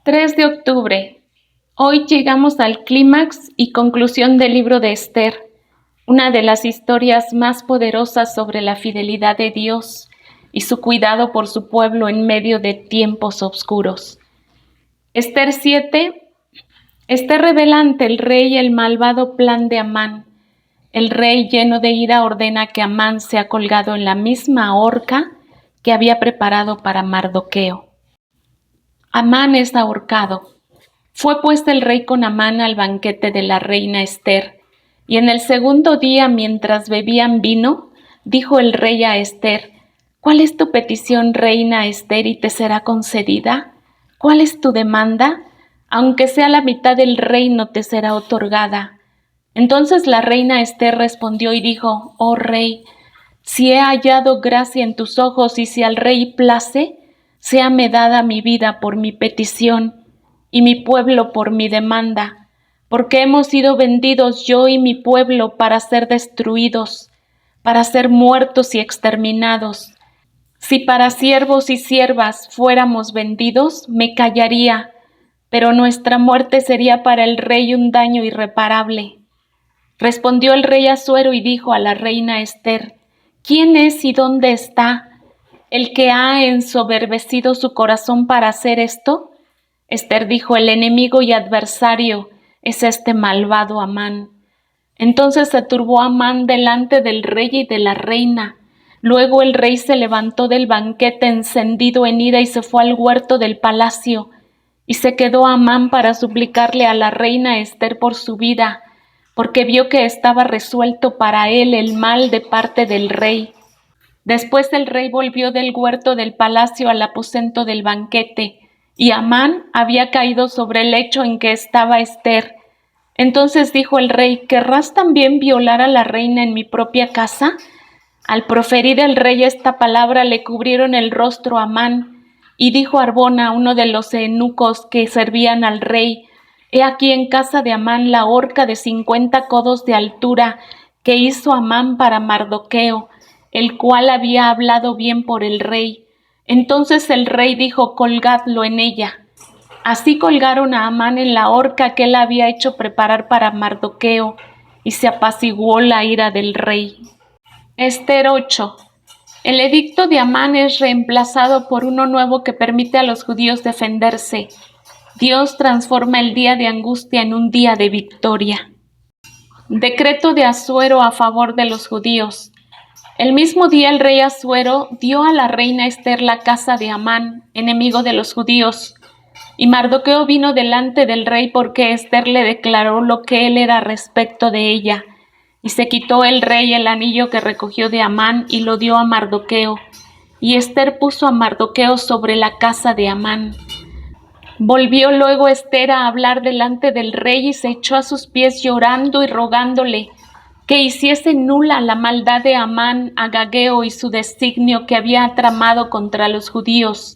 3 de octubre. Hoy llegamos al clímax y conclusión del libro de Esther, una de las historias más poderosas sobre la fidelidad de Dios y su cuidado por su pueblo en medio de tiempos oscuros. Esther 7. Esther revela ante el rey el malvado plan de Amán. El rey, lleno de ira, ordena que Amán sea colgado en la misma horca que había preparado para Mardoqueo. Amán es ahorcado. Fue puesto el rey con Amán al banquete de la reina Esther, y en el segundo día, mientras bebían vino, dijo el rey a Esther: ¿Cuál es tu petición, reina Esther, y te será concedida? ¿Cuál es tu demanda? Aunque sea la mitad del reino, te será otorgada. Entonces la reina Esther respondió y dijo: Oh rey, si he hallado gracia en tus ojos y si al rey place, séame dada mi vida por mi petición y mi pueblo por mi demanda, porque hemos sido vendidos yo y mi pueblo para ser destruidos, para ser muertos y exterminados. Si para siervos y siervas fuéramos vendidos, me callaría, pero nuestra muerte sería para el rey un daño irreparable. Respondió el rey Asuero y dijo a la reina Esther: ¿Quién es y dónde está el que ha ensoberbecido su corazón para hacer esto? Esther dijo: el enemigo y adversario es este malvado Amán. Entonces se turbó Amán delante del rey y de la reina. Luego el rey se levantó del banquete encendido en ira y se fue al huerto del palacio. Y se quedó Amán para suplicarle a la reina Esther por su vida, porque vio que estaba resuelto para él el mal de parte del rey. Después el rey volvió del huerto del palacio al aposento del banquete, y Amán había caído sobre el lecho en que estaba Esther. Entonces dijo el rey: ¿Querrás también violar a la reina en mi propia casa? Al proferir el rey esta palabra, le cubrieron el rostro a Amán, y dijo Arbona, uno de los eunucos que servían al rey: He aquí en casa de Amán la horca de 50 codos de altura que hizo Amán para Mardoqueo, el cual había hablado bien por el rey. Entonces el rey dijo: colgadlo en ella. Así colgaron a Amán en la horca que él había hecho preparar para Mardoqueo, y se apaciguó la ira del rey. Esther 8. El edicto de Amán es reemplazado por uno nuevo que permite a los judíos defenderse. Dios transforma el día de angustia en un día de victoria. Decreto de Asuero a favor de los judíos. El mismo día el rey Asuero dio a la reina Esther la casa de Amán, enemigo de los judíos. Y Mardoqueo vino delante del rey porque Esther le declaró lo que él era respecto de ella. Y se quitó el rey el anillo que recogió de Amán y lo dio a Mardoqueo. Y Esther puso a Mardoqueo sobre la casa de Amán. Volvió luego Esther a hablar delante del rey y se echó a sus pies llorando y rogándole que hiciese nula la maldad de Amán, Agageo y su designio que había tramado contra los judíos.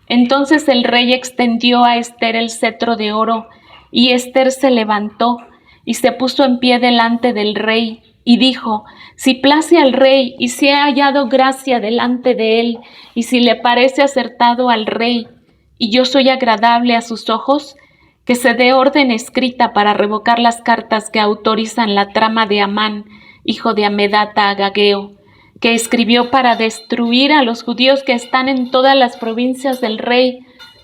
Entonces el rey extendió a Esther el cetro de oro, y Esther se levantó y se puso en pie delante del rey, y dijo: si place al rey, y si he hallado gracia delante de él, y si le parece acertado al rey, y yo soy agradable a sus ojos, que se dé orden escrita para revocar las cartas que autorizan la trama de Amán, hijo de Amedata Agageo, que escribió para destruir a los judíos que están en todas las provincias del rey,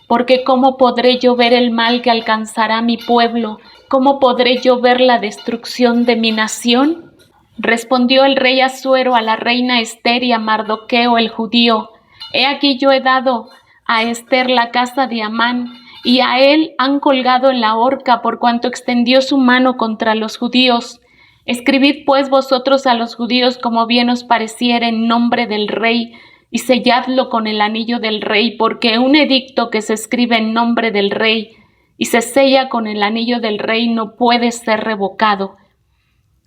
porque ¿cómo podré yo ver el mal que alcanzará mi pueblo? ¿Cómo podré yo ver la destrucción de mi nación? Respondió el rey Asuero a la reina Esther y a Mardoqueo el judío: he aquí yo he dado a Esther la casa de Amán, y a él han colgado en la horca por cuanto extendió su mano contra los judíos. Escribid pues vosotros a los judíos como bien os pareciere en nombre del rey, y selladlo con el anillo del rey, porque un edicto que se escribe en nombre del rey y se sella con el anillo del rey no puede ser revocado.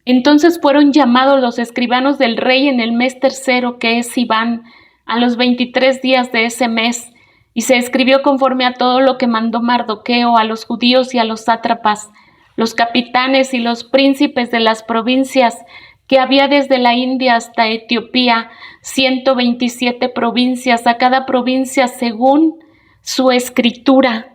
Entonces fueron llamados los escribanos del rey en el mes tercero, que es Sivan, a los 23 días de ese mes, y se escribió conforme a todo lo que mandó Mardoqueo a los judíos y a los sátrapas, los capitanes y los príncipes de las provincias, que había desde la India hasta Etiopía, 127 provincias, a cada provincia según su escritura.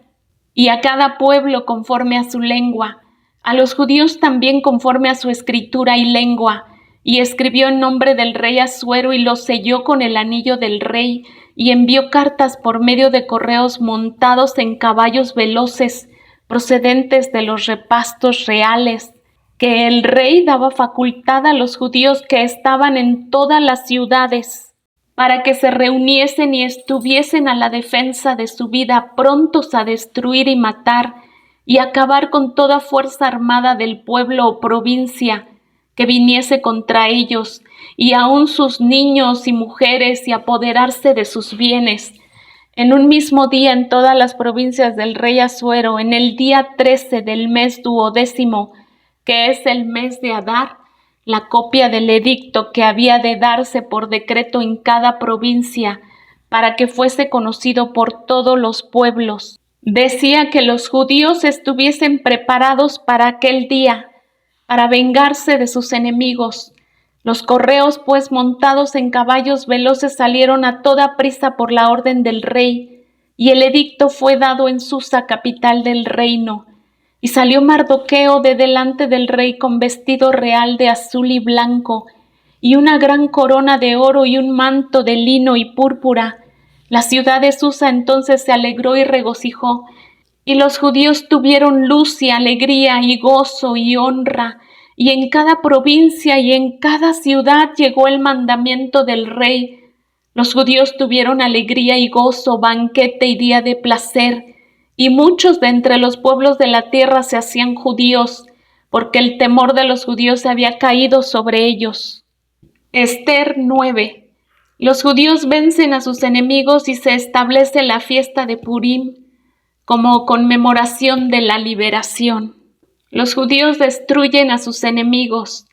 y a cada pueblo conforme a su lengua, a los judíos también conforme a su escritura y lengua, y escribió en nombre del rey Asuero y lo selló con el anillo del rey, y envió cartas por medio de correos montados en caballos veloces, procedentes de los repastos reales, que el rey daba facultad a los judíos que estaban en todas las ciudades, para que se reuniesen y estuviesen a la defensa de su vida, prontos a destruir y matar, y acabar con toda fuerza armada del pueblo o provincia que viniese contra ellos, y aun sus niños y mujeres, y apoderarse de sus bienes. En un mismo día en todas las provincias del rey Asuero, en el día 13 del mes 12º, que es el mes de Adar, la copia del edicto que había de darse por decreto en cada provincia, para que fuese conocido por todos los pueblos, decía que los judíos estuviesen preparados para aquel día, para vengarse de sus enemigos. Los correos, pues, montados en caballos veloces, salieron a toda prisa por la orden del rey, y el edicto fue dado en Susa, capital del reino. Y salió Mardoqueo de delante del rey con vestido real de azul y blanco, y una gran corona de oro y un manto de lino y púrpura. La ciudad de Susa entonces se alegró y regocijó, y los judíos tuvieron luz y alegría y gozo y honra, y en cada provincia y en cada ciudad llegó el mandamiento del rey. Los judíos tuvieron alegría y gozo, banquete y día de placer, y muchos de entre los pueblos de la tierra se hacían judíos, porque el temor de los judíos había caído sobre ellos. Ester 9. Los judíos vencen a sus enemigos y se establece la fiesta de Purim como conmemoración de la liberación. Los judíos destruyen a sus enemigos.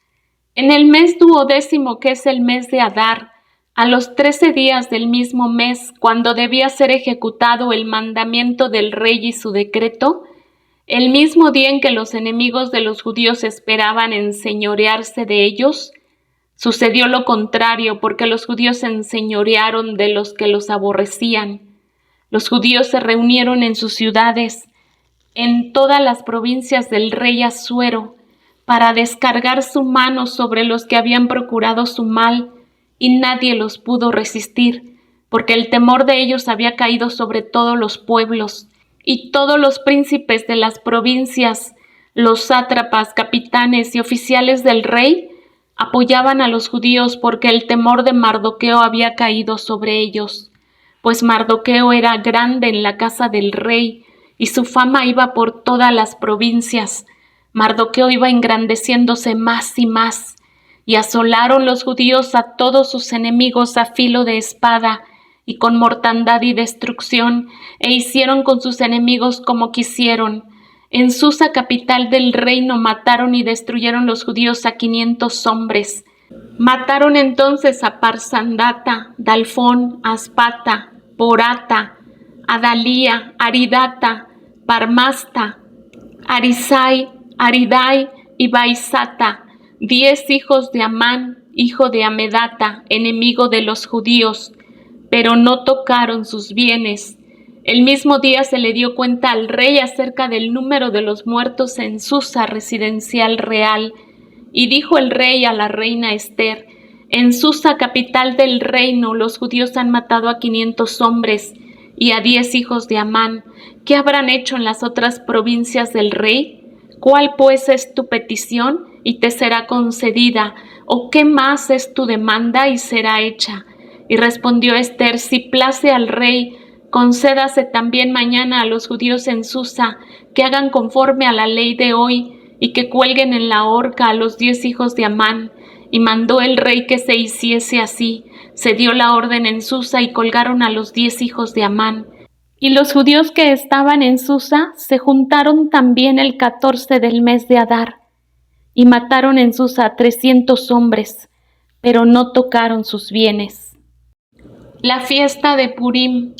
En el mes 12º, que es el mes de Adar, a los 13 días del mismo mes, cuando debía ser ejecutado el mandamiento del rey y su decreto, el mismo día en que los enemigos de los judíos esperaban enseñorearse de ellos, sucedió lo contrario, porque los judíos se enseñorearon de los que los aborrecían. Los judíos se reunieron en sus ciudades, en todas las provincias del rey Asuero, para descargar su mano sobre los que habían procurado su mal, y nadie los pudo resistir, porque el temor de ellos había caído sobre todos los pueblos, y todos los príncipes de las provincias, los sátrapas, capitanes y oficiales del rey, apoyaban a los judíos porque el temor de Mardoqueo había caído sobre ellos, pues Mardoqueo era grande en la casa del rey, y su fama iba por todas las provincias. Mardoqueo iba engrandeciéndose más y más, y asolaron los judíos a todos sus enemigos a filo de espada, y con mortandad y destrucción, e hicieron con sus enemigos como quisieron. En Susa, capital del reino, mataron y destruyeron los judíos a 500 hombres. Mataron entonces a Parsandata, Dalfón, Aspata, Porata, Adalía, Aridata, Parmasta, Arisai, Aridai y Baisata, 10 hijos de Amán, hijo de Amedata, enemigo de los judíos, pero no tocaron sus bienes. El mismo día se le dio cuenta al rey acerca del número de los muertos en Susa, residencial real, y dijo el rey a la reina Ester: en Susa, capital del reino, los judíos han matado a 500 hombres y a 10 hijos de Amán. ¿Qué habrán hecho en las otras provincias del rey? ¿Cuál pues es tu petición y te será concedida? ¿O qué más es tu demanda y será hecha? Y respondió Ester: si place al rey, concédase también mañana a los judíos en Susa que hagan conforme a la ley de hoy y que cuelguen en la horca a los 10 hijos de Amán. Y mandó el rey que se hiciese así. Se dio la orden en Susa y colgaron a los 10 hijos de Amán. Y los judíos que estaban en Susa se juntaron también el 14 del mes de Adar, y mataron en Susa 300 hombres, pero no tocaron sus bienes. La fiesta de Purim.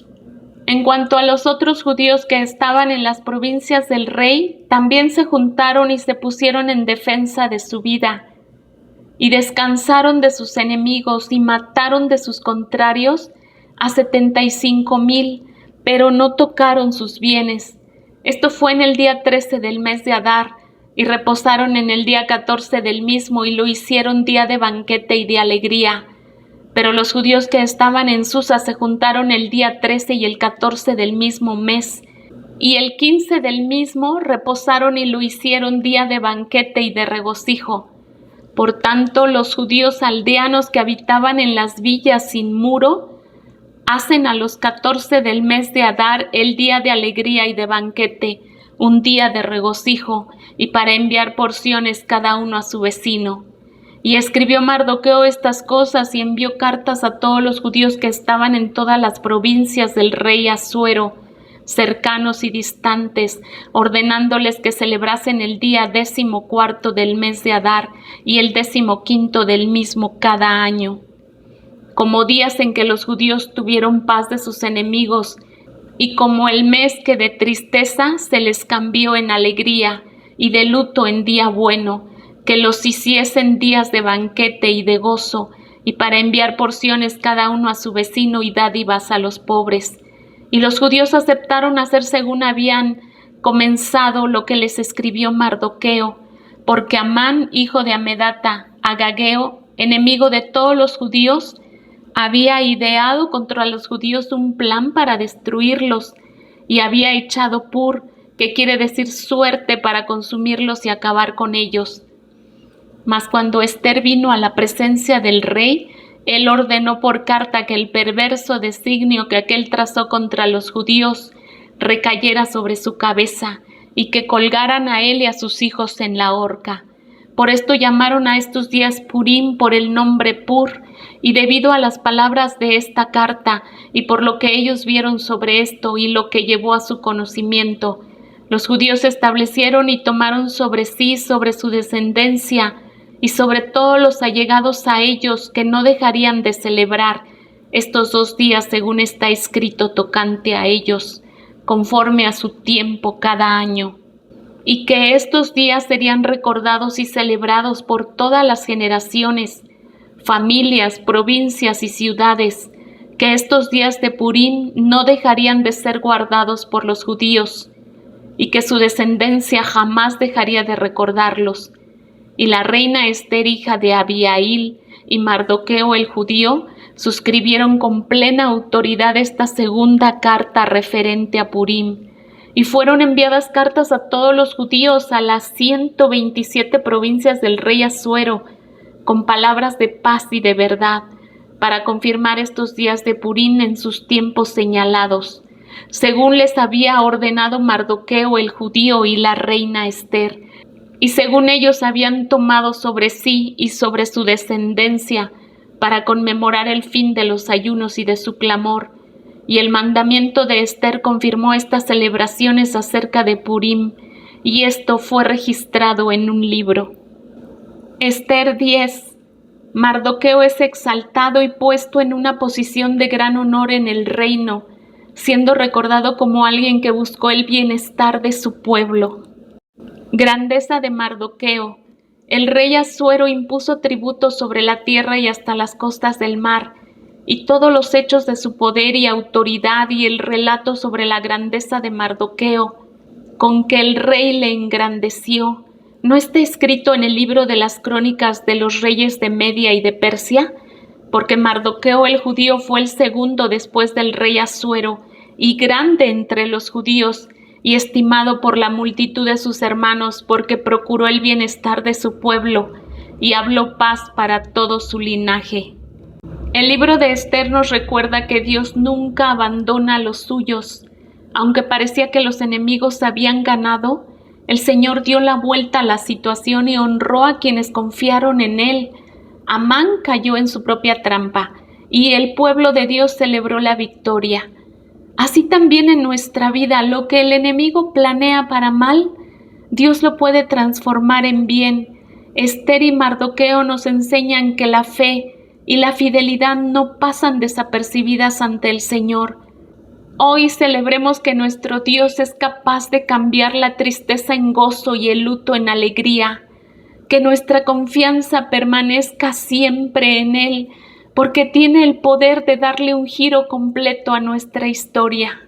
En cuanto a los otros judíos que estaban en las provincias del rey, también se juntaron y se pusieron en defensa de su vida, y descansaron de sus enemigos y mataron de sus contrarios a 75,000, pero no tocaron sus bienes. Esto fue en el día 13 del mes de Adar, y reposaron en el día 14 del mismo, y lo hicieron día de banquete y de alegría. Pero los judíos que estaban en Susa se juntaron el día 13 y el 14 del mismo mes, y el 15 del mismo reposaron y lo hicieron día de banquete y de regocijo. Por tanto, los judíos aldeanos que habitaban en las villas sin muro, hacen a los 14 del mes de Adar el día de alegría y de banquete, un día de regocijo, y para enviar porciones cada uno a su vecino. Y escribió Mardoqueo estas cosas y envió cartas a todos los judíos que estaban en todas las provincias del rey Asuero, cercanos y distantes, ordenándoles que celebrasen el día 14 del mes de Adar y el 15 del mismo cada año, como días en que los judíos tuvieron paz de sus enemigos, y como el mes que de tristeza se les cambió en alegría y de luto en día bueno, que los hiciesen días de banquete y de gozo, y para enviar porciones cada uno a su vecino y dádivas a los pobres. Y los judíos aceptaron hacer según habían comenzado lo que les escribió Mardoqueo, porque Amán, hijo de Amedata, Agageo, enemigo de todos los judíos, había ideado contra los judíos un plan para destruirlos, y había echado pur, que quiere decir suerte, para consumirlos y acabar con ellos. Mas cuando Ester vino a la presencia del rey, él ordenó por carta que el perverso designio que aquél trazó contra los judíos recayera sobre su cabeza, y que colgaran a él y a sus hijos en la horca. Por esto llamaron a estos días Purim por el nombre Pur, y debido a las palabras de esta carta, y por lo que ellos vieron sobre esto y lo que llevó a su conocimiento, los judíos establecieron y tomaron sobre sí, sobre su descendencia, y sobre todos los allegados a ellos, que no dejarían de celebrar estos 2 días según está escrito tocante a ellos, conforme a su tiempo cada año, y que estos días serían recordados y celebrados por todas las generaciones, familias, provincias y ciudades, que estos días de Purim no dejarían de ser guardados por los judíos, y que su descendencia jamás dejaría de recordarlos. Y la reina Ester, hija de Abihail, y Mardoqueo el judío, suscribieron con plena autoridad esta segunda carta referente a Purim, y fueron enviadas cartas a todos los judíos a las 127 provincias del rey Asuero, con palabras de paz y de verdad, para confirmar estos días de Purim en sus tiempos señalados, según les había ordenado Mardoqueo el judío y la reina Ester, y según ellos habían tomado sobre sí y sobre su descendencia, para conmemorar el fin de los ayunos y de su clamor. Y el mandamiento de Ester confirmó estas celebraciones acerca de Purim, y esto fue registrado en un libro. Ester 10. Mardoqueo es exaltado y puesto en una posición de gran honor en el reino, siendo recordado como alguien que buscó el bienestar de su pueblo. Grandeza de Mardoqueo. El rey Asuero impuso tributo sobre la tierra y hasta las costas del mar, y todos los hechos de su poder y autoridad y el relato sobre la grandeza de Mardoqueo, con que el rey le engrandeció, ¿no está escrito en el libro de las crónicas de los reyes de Media y de Persia? Porque Mardoqueo el judío fue el segundo después del rey Asuero, y grande entre los judíos, y estimado por la multitud de sus hermanos, porque procuró el bienestar de su pueblo, y habló paz para todo su linaje. El libro de Ester nos recuerda que Dios nunca abandona a los suyos. Aunque parecía que los enemigos habían ganado, el Señor dio la vuelta a la situación y honró a quienes confiaron en Él. Amán cayó en su propia trampa, y el pueblo de Dios celebró la victoria. Así también en nuestra vida, lo que el enemigo planea para mal, Dios lo puede transformar en bien. Ester y Mardoqueo nos enseñan que la fe y la fidelidad no pasan desapercibidas ante el Señor. Hoy celebremos que nuestro Dios es capaz de cambiar la tristeza en gozo y el luto en alegría. Que nuestra confianza permanezca siempre en Él, porque tiene el poder de darle un giro completo a nuestra historia.